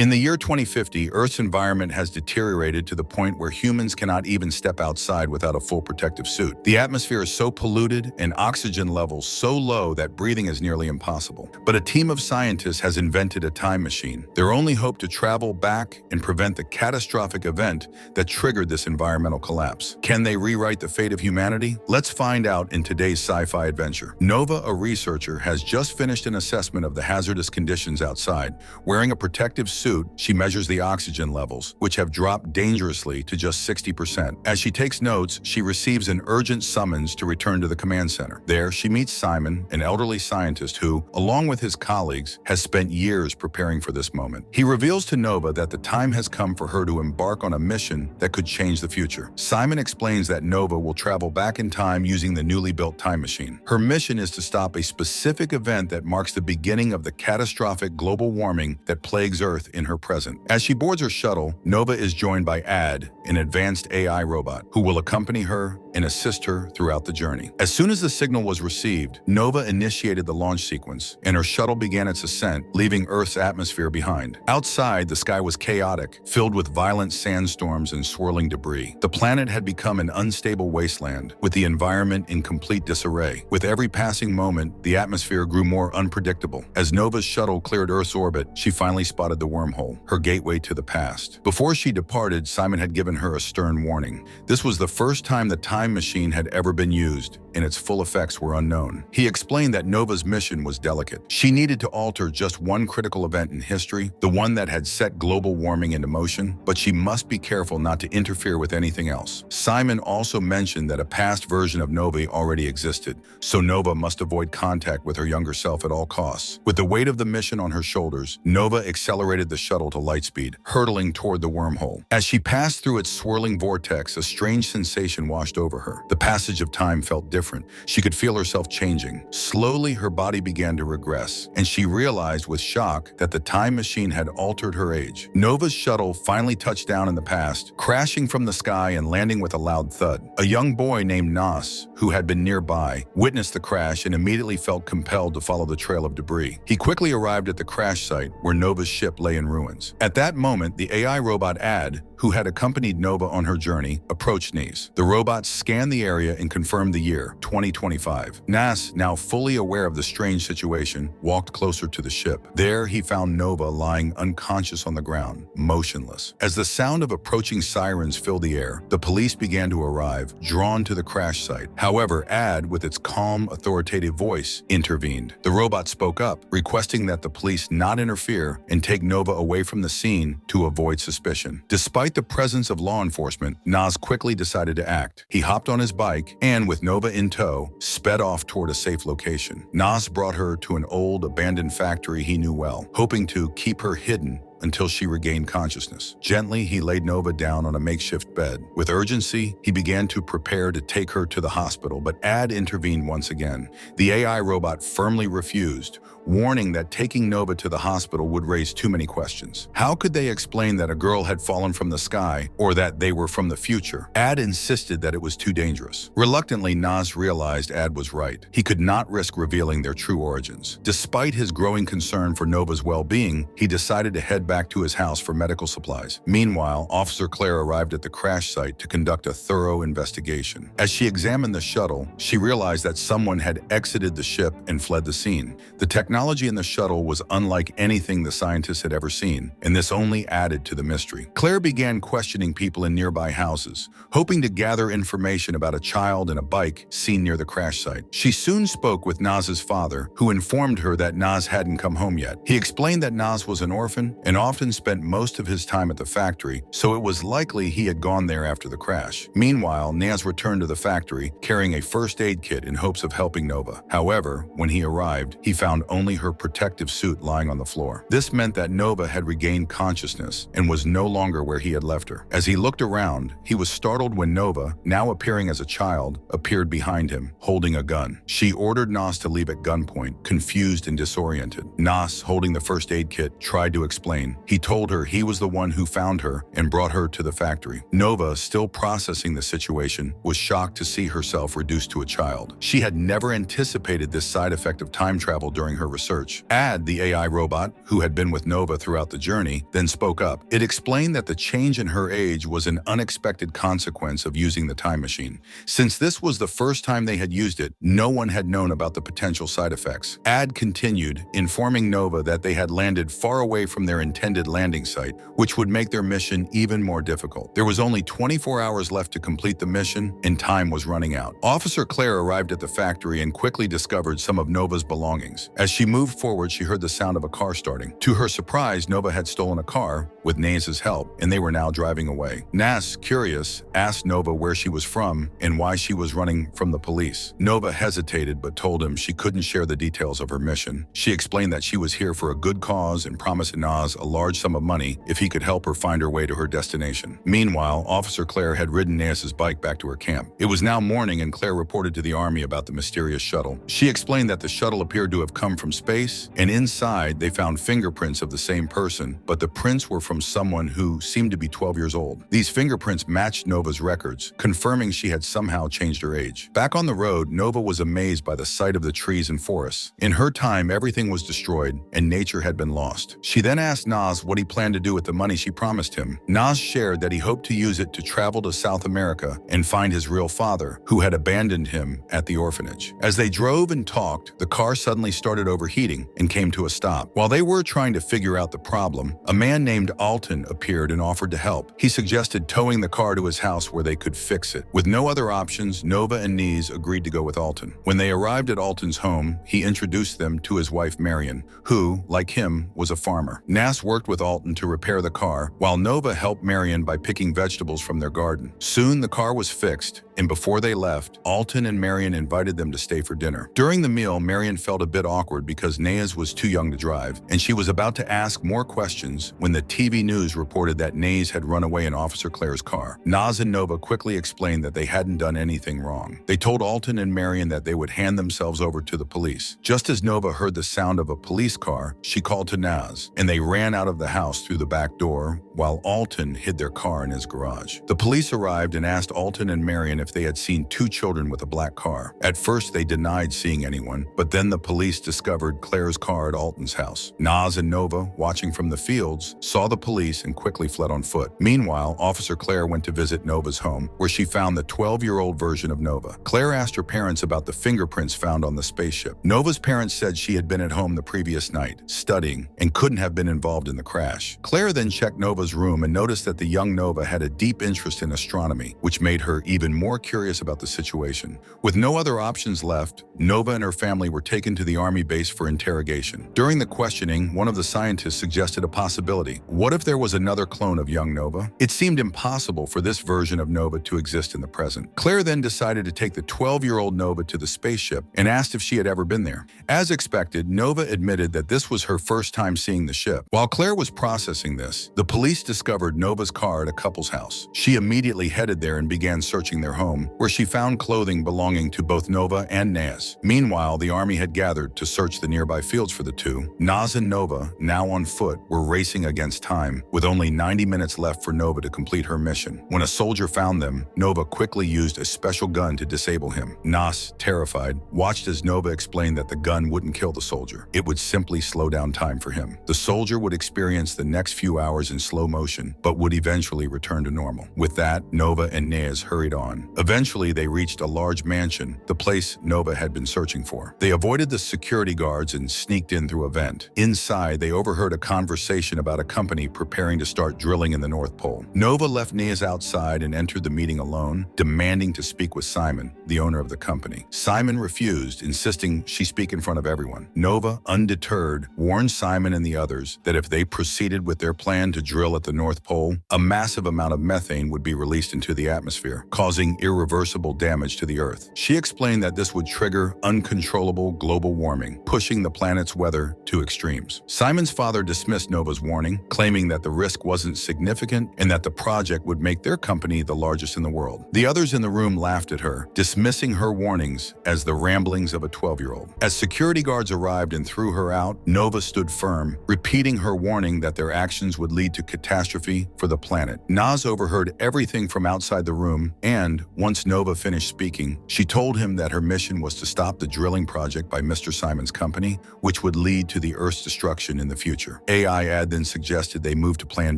In the year 2050, Earth's environment has deteriorated to the point where humans cannot even step outside without a full protective suit. The atmosphere is so polluted and oxygen levels so low that breathing is nearly impossible. But a team of scientists has invented a time machine. Their only hope to travel back and prevent the catastrophic event that triggered this environmental collapse. Can they rewrite the fate of humanity? Let's find out in today's sci-fi adventure. Nova, a researcher, has just finished an assessment of the hazardous conditions outside. Wearing a protective suit, she measures the oxygen levels, which have dropped dangerously to just 60%. As she takes notes, she receives an urgent summons to return to the command center. There, she meets Simon, an elderly scientist who, along with his colleagues, has spent years preparing for this moment. He reveals to Nova that the time has come for her to embark on a mission that could change the future. Simon explains that Nova will travel back in time using the newly built time machine. Her mission is to stop a specific event that marks the beginning of the catastrophic global warming that plagues Earth in her present. As she boards her shuttle, Nova is joined by Ad, an advanced AI robot, who will accompany her and assist her throughout the journey. As soon as the signal was received, Nova initiated the launch sequence, and her shuttle began its ascent, leaving Earth's atmosphere behind. Outside, the sky was chaotic, filled with violent sandstorms and swirling debris. The planet had become an unstable wasteland, with the environment in complete disarray. With every passing moment, the atmosphere grew more unpredictable. As Nova's shuttle cleared Earth's orbit, she finally spotted the wormhole, her gateway to the past. Before she departed, Simon had given her a stern warning. This was the first time the time machine had ever been used, and its full effects were unknown. He explained that Nova's mission was delicate. She needed to alter just one critical event in history, the one that had set global warming into motion, but she must be careful not to interfere with anything else. Simon also mentioned that a past version of Nova already existed, so Nova must avoid contact with her younger self at all costs. With the weight of the mission on her shoulders, Nova accelerated the shuttle to light speed, hurtling toward the wormhole. As she passed through its swirling vortex, a strange sensation washed over her. The passage of time felt different. She could feel herself changing. Slowly, her body began to regress, and she realized with shock that the time machine had altered her age. Nova's shuttle finally touched down in the past, crashing from the sky and landing with a loud thud. A young boy named Nas, who had been nearby, witnessed the crash and immediately felt compelled to follow the trail of debris. He quickly arrived at the crash site where Nova's ship lay in ruins. At that moment, the AI robot Ad, who had accompanied Nova on her journey, approached Nas. The robot scanned the area and confirmed the year, 2025. Nas, now fully aware of the strange situation, walked closer to the ship. There, he found Nova lying unconscious on the ground, motionless. As the sound of approaching sirens filled the air, the police began to arrive, drawn to the crash site. However, Ad, with its calm, authoritative voice, intervened. The robot spoke up, requesting that the police not interfere and take Nova away from the scene to avoid suspicion. Despite the presence of law enforcement, Nas quickly decided to act. He hopped on his bike and, with Nova in tow, sped off toward a safe location. Nas brought her to an old, abandoned factory he knew well, hoping to keep her hidden until she regained consciousness. Gently, he laid Nova down on a makeshift bed. With urgency, he began to prepare to take her to the hospital, but Ad intervened once again. The AI robot firmly refused, warning that taking Nova to the hospital would raise too many questions. How could they explain that a girl had fallen from the sky or that they were from the future? Ad insisted that it was too dangerous. Reluctantly, Nas realized Ad was right. He could not risk revealing their true origins. Despite his growing concern for Nova's well-being, he decided to head back to his house for medical supplies. Meanwhile, Officer Claire arrived at the crash site to conduct a thorough investigation. As she examined the shuttle, she realized that someone had exited the ship and fled the scene. The technology in the shuttle was unlike anything the scientists had ever seen, and this only added to the mystery. Claire began questioning people in nearby houses, hoping to gather information about a child and a bike seen near the crash site. She soon spoke with Nas's father, who informed her that Nas hadn't come home yet. He explained that Nas was an orphan and often spent most of his time at the factory, so it was likely he had gone there after the crash. Meanwhile, Nas returned to the factory carrying a first aid kit in hopes of helping Nova. However, when he arrived, he found only her protective suit lying on the floor. This meant that Nova had regained consciousness and was no longer where he had left her. As he looked around, he was startled when Nova, now appearing as a child, appeared behind him, holding a gun. She ordered Nas to leave at gunpoint, confused and disoriented. Nas, holding the first aid kit, tried to explain. He told her he was the one who found her and brought her to the factory. Nova, still processing the situation, was shocked to see herself reduced to a child. She had never anticipated this side effect of time travel during her research. Ad, the AI robot, who had been with Nova throughout the journey, then spoke up. It explained that the change in her age was an unexpected consequence of using the time machine. Since this was the first time they had used it, no one had known about the potential side effects. Ad continued, informing Nova that they had landed far away from their intended landing site, which would make their mission even more difficult. There was only 24 hours left to complete the mission, and time was running out. Officer Claire arrived at the factory and quickly discovered some of Nova's belongings. As she moved forward, she heard the sound of a car starting. To her surprise, Nova had stolen a car, with Naze's help, and they were now driving away. Nas, curious, asked Nova where she was from and why she was running from the police. Nova hesitated but told him she couldn't share the details of her mission. She explained that she was here for a good cause and promised Nas a large sum of money if he could help her find her way to her destination. Meanwhile, Officer Claire had ridden Naze's bike back to her camp. It was now morning and Claire reported to the army about the mysterious shuttle. She explained that the shuttle appeared to have come from space, and inside they found fingerprints of the same person, but the prints were from someone who seemed to be 12 years old. These fingerprints matched Nova's records, confirming she had somehow changed her age. Back on the road, Nova was amazed by the sight of the trees and forests. In her time, everything was destroyed and nature had been lost. She then asked Nas what he planned to do with the money she promised him. Nas shared that he hoped to use it to travel to South America and find his real father, who had abandoned him at the orphanage. As they drove and talked, the car suddenly started overheating and came to a stop. While they were trying to figure out the problem, a man named Alton appeared and offered to help. He suggested towing the car to his house where they could fix it. With no other options, Nova and Nez agreed to go with Alton. When they arrived at Alton's home, he introduced them to his wife Marion, who, like him, was a farmer. Nas worked with Alton to repair the car, while Nova helped Marion by picking vegetables from their garden. Soon the car was fixed, and before they left, Alton and Marion invited them to stay for dinner. During the meal, Marion felt a bit awkward because Nez was too young to drive, and she was about to ask more questions when the TV news reported that Nez had run away in Officer Claire's car. Nas and Nova quickly explained that they hadn't done anything wrong. They told Alton and Marion that they would hand themselves over to the police. Just as Nova heard the sound of a police car, she called to Nas, and they ran out of the house through the back door, while Alton hid their car in his garage. The police arrived and asked Alton and Marion if they had seen two children with a black car. At first, they denied seeing anyone, but then the police discovered Claire's car at Alton's house. Nas and Nova, watching from the fields, saw the police and quickly fled on foot. Meanwhile, Officer Claire went to visit Nova's home, where she found the 12-year-old version of Nova. Claire asked her parents about the fingerprints found on the spaceship. Nova's parents said she had been at home the previous night, studying, and couldn't have been involved in the crash. Claire then checked Nova's room and noticed that the young Nova had a deep interest in astronomy, which made her even more curious about the situation. With no other options left, Nova and her family were taken to the army base for interrogation. During the questioning, one of the scientists suggested a possibility. What if there was another clone of young Nova? It seemed impossible for this version of Nova to exist in the present. Claire then decided to take the 12-year-old Nova to the spaceship and asked if she had ever been there. As expected, Nova admitted that this was her first time seeing the ship. While Claire was processing this, the police discovered Nova's car at a couple's house. She immediately headed there and began searching their home, where she found clothing belonging to both Nova and Naz. Meanwhile, the army had gathered to search the nearby fields for the two. Naz and Nova, now on foot, were racing against time, with only 90 minutes left for Nova to complete her mission. When a soldier found them, Nova quickly used a special gun to disable him. Naz, terrified, watched as Nova explained that the gun wouldn't kill the soldier. It would simply slow down time for him. The soldier would experience the next few hours in slow motion, but would eventually return to normal. With that, Nova and Naz hurried on. Eventually, they reached a large mansion, the place Nova had been searching for. They avoided the security guards and sneaked in through a vent. Inside, they overheard a conversation about a company preparing to start drilling in the North Pole. Nova left Naz outside and entered the meeting alone, demanding to speak with Simon, the owner of the company. Simon refused, insisting she speak in front of everyone. Nova, undeterred, warned Simon and the others that if they proceeded with their plan to drill at the North Pole, a massive amount of methane would be released into the atmosphere, causing irreversible damage to the Earth. She explained that this would trigger uncontrollable global warming, pushing the planet's weather to extremes. Simon's father dismissed Nova's warning, claiming that the risk wasn't significant and that the project would make their company the largest in the world. The others in the room laughed at her, dismissing her warnings as the ramblings of a 12-year-old. As security guards arrived and threw her out, Nova stood firm, repeating her warning that their actions would lead to catastrophe for the planet. Naz overheard everything from outside the room and, Once Nova finished speaking, she told him that her mission was to stop the drilling project by Mr. Simon's company, which would lead to the Earth's destruction in the future. AI Ad then suggested they move to Plan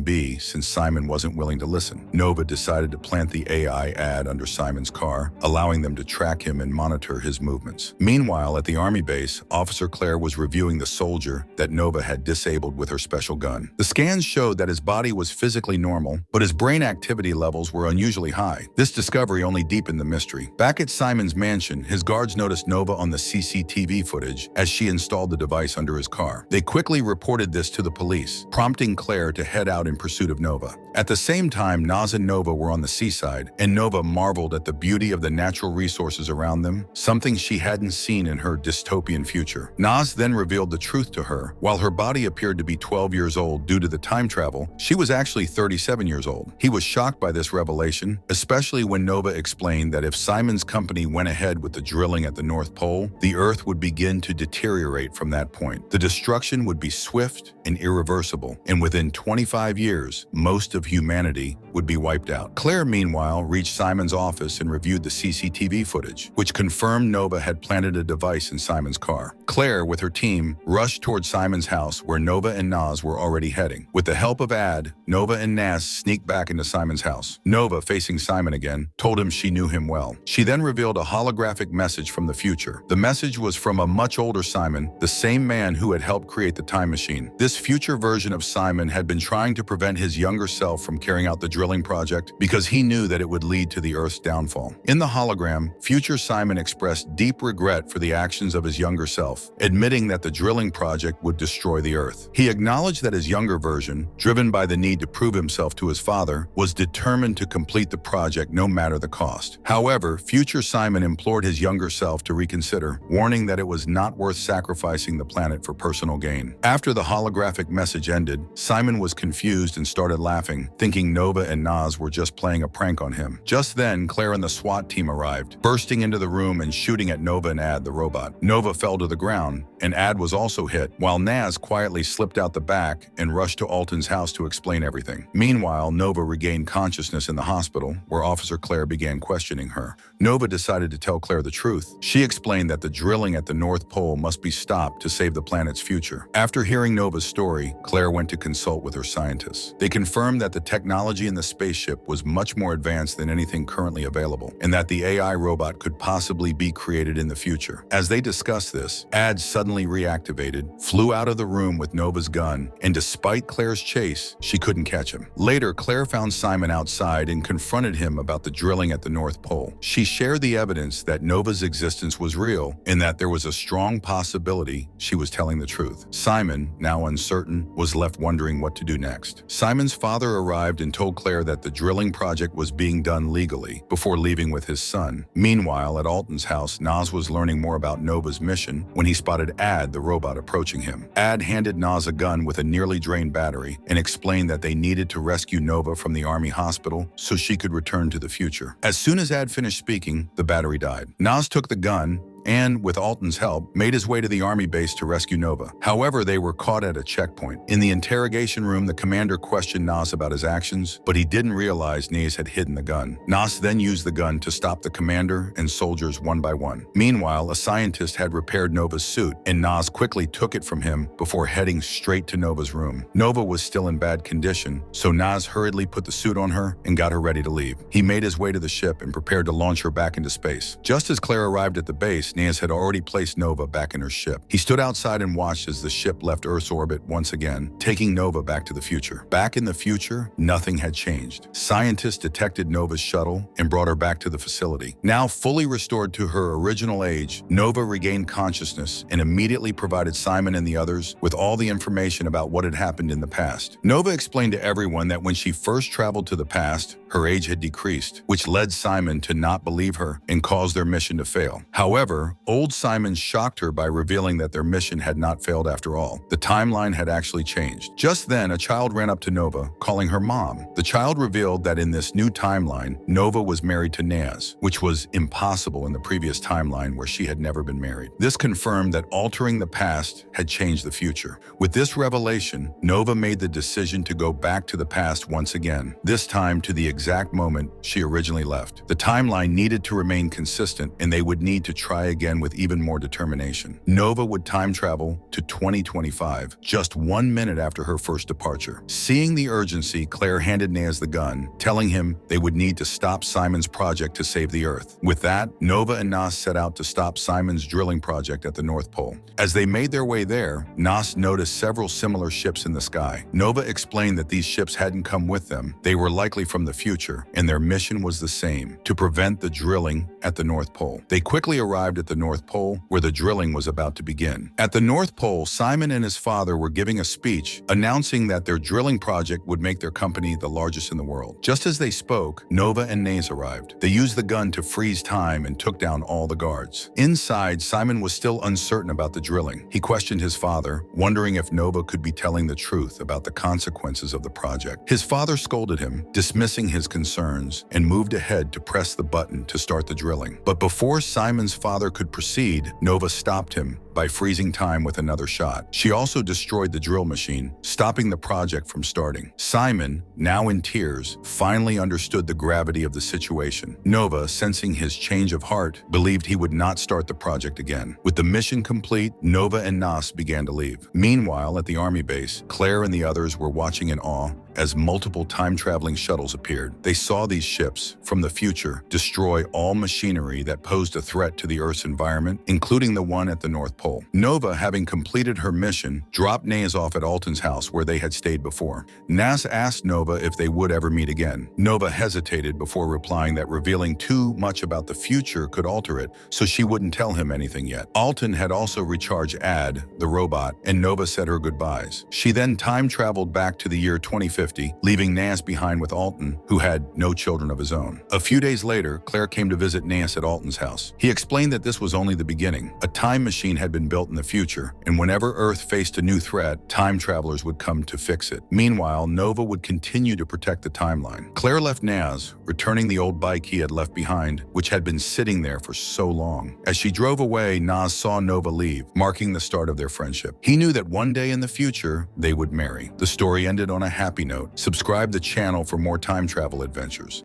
B since Simon wasn't willing to listen. Nova decided to plant the AI Ad under Simon's car, allowing them to track him and monitor his movements. Meanwhile, at the army base, Officer Claire was reviewing the soldier that Nova had disabled with her special gun. The scans showed that his body was physically normal, but his brain activity levels were unusually high. This discovery only deepened the mystery. Back at Simon's mansion, his guards noticed Nova on the CCTV footage as she installed the device under his car. They quickly reported this to the police, prompting Claire to head out in pursuit of Nova. At the same time, Naz and Nova were on the seaside, and Nova marveled at the beauty of the natural resources around them, something she hadn't seen in her dystopian future. Naz then revealed the truth to her. While her body appeared to be 12 years old due to the time travel, she was actually 37 years old. He was shocked by this revelation, especially when Nova explained that if Simon's company went ahead with the drilling at the North Pole, the Earth would begin to deteriorate from that point. The destruction would be swift and irreversible, and within 25 years, most of humanity would be wiped out. Claire, meanwhile, reached Simon's office and reviewed the CCTV footage, which confirmed Nova had planted a device in Simon's car. Claire, with her team, rushed toward Simon's house where Nova and Naz were already heading. With the help of Ad, Nova and Naz sneaked back into Simon's house. Nova, facing Simon again, told him she knew him well. She then revealed a holographic message from the future. The message was from a much older Simon, the same man who had helped create the time machine. This future version of Simon had been trying to prevent his younger self from carrying out the drilling project because he knew that it would lead to the Earth's downfall. In the hologram, future Simon expressed deep regret for the actions of his younger self, admitting that the drilling project would destroy the Earth. He acknowledged that his younger version, driven by the need to prove himself to his father, was determined to complete the project no matter the cost. However, future Simon implored his younger self to reconsider, warning that it was not worth sacrificing the planet for personal gain. After the holographic message ended, Simon was confused and started laughing, thinking Nova and Naz were just playing a prank on him. Just then, Claire and the SWAT team arrived, bursting into the room and shooting at Nova and Ad, the robot. Nova fell to the ground, and Ad was also hit, while Naz quietly slipped out the back and rushed to Alton's house to explain everything. Meanwhile, Nova regained consciousness in the hospital, where Officer Claire began questioning her. Nova decided to tell Claire the truth. She explained that the drilling at the North Pole must be stopped to save the planet's future. After hearing Nova's story, Claire went to consult with her scientists. They confirmed that the technology in the spaceship was much more advanced than anything currently available, and that the AI robot could possibly be created in the future. As they discussed this, Ad suddenly reactivated, flew out of the room with Nova's gun, and despite Claire's chase, she couldn't catch him. Later, Claire found Simon outside and confronted him about the drilling at the North Pole. She shared the evidence that Nova's existence was real and that there was a strong possibility she was telling the truth. Simon, now uncertain, was left wondering what to do next. Simon's father arrived and told Claire that the drilling project was being done legally before leaving with his son. Meanwhile, at Alton's house, Naz was learning more about Nova's mission when he spotted Ad, the robot, approaching him. Ad handed Naz a gun with a nearly drained battery and explained that they needed to rescue Nova from the army hospital so she could return to the future. As soon as Ad finished speaking, the battery died. Naz took the gun and, with Alton's help, made his way to the army base to rescue Nova. However, they were caught at a checkpoint. In the interrogation room, the commander questioned Naz about his actions, but he didn't realize Naz had hidden the gun. Naz then used the gun to stop the commander and soldiers one by one. Meanwhile, a scientist had repaired Nova's suit, and Naz quickly took it from him before heading straight to Nova's room. Nova was still in bad condition, so Naz hurriedly put the suit on her and got her ready to leave. He made his way to the ship and prepared to launch her back into space. Just as Claire arrived at the base, Naz had already placed Nova back in her ship. He stood outside and watched as the ship left Earth's orbit once again, taking Nova back to the future. Back in the future, nothing had changed. Scientists detected Nova's shuttle and brought her back to the facility. Now fully restored to her original age, Nova regained consciousness and immediately provided Simon and the others with all the information about what had happened in the past. Nova explained to everyone that when she first traveled to the past, her age had decreased, which led Simon to not believe her and caused their mission to fail. However, However, old Simon shocked her by revealing that their mission had not failed after all. The timeline had actually changed. Just then, a child ran up to Nova, calling her mom. The child revealed that in this new timeline, Nova was married to Naz, which was impossible in the previous timeline where she had never been married. This confirmed that altering the past had changed the future. With this revelation, Nova made the decision to go back to the past once again, this time to the exact moment she originally left. The timeline needed to remain consistent, and they would need to try again with even more determination. Nova would time travel to 2025, just 1 minute after her first departure. Seeing the urgency, Claire handed Naz the gun, telling him they would need to stop Simon's project to save the Earth. With that, Nova and Nas set out to stop Simon's drilling project at the North Pole. As they made their way there, Nas noticed several similar ships in the sky. Nova explained that these ships hadn't come with them. They were likely from the future, and their mission was the same: to prevent the drilling at the North Pole. They quickly arrived at the North Pole, where the drilling was about to begin. At the North Pole, Simon and his father were giving a speech announcing that their drilling project would make their company the largest in the world. Just as they spoke, Nova and Naz arrived. They used the gun to freeze time and took down all the guards. Inside, Simon was still uncertain about the drilling. He questioned his father, wondering if Nova could be telling the truth about the consequences of the project. His father scolded him, dismissing his concerns, and moved ahead to press the button to start the drilling. But before Simon's father could proceed, Nova stopped him by freezing time with another shot. She also destroyed the drill machine, stopping the project from starting. Simon, now in tears, finally understood the gravity of the situation. Nova, sensing his change of heart, believed he would not start the project again. With the mission complete, Nova and Nas began to leave. Meanwhile, at the army base, Claire and the others were watching in awe as multiple time-traveling shuttles appeared. They saw these ships, from the future, destroy all machinery that posed a threat to the Earth's environment, including the one at the North Pole. Nova, having completed her mission, dropped Naz off at Alton's house where they had stayed before. Nas asked Nova if they would ever meet again. Nova hesitated before replying that revealing too much about the future could alter it, so she wouldn't tell him anything yet. Alton had also recharged Ad, the robot, and Nova said her goodbyes. She then time-traveled back to the year 2050, leaving Naz behind with Alton, who had no children of his own. A few days later, Claire came to visit Naz at Alton's house. He explained that this was only the beginning. A time machine had been built in the future, and whenever Earth faced a new threat, time travelers would come to fix it. Meanwhile, Nova would continue to protect the timeline. Claire left Naz, returning the old bike he had left behind, which had been sitting there for so long. As she drove away, Naz saw Nova leave, marking the start of their friendship. He knew that one day in the future, they would marry. The story ended on a happy note. Subscribe to the channel for more time travel adventures.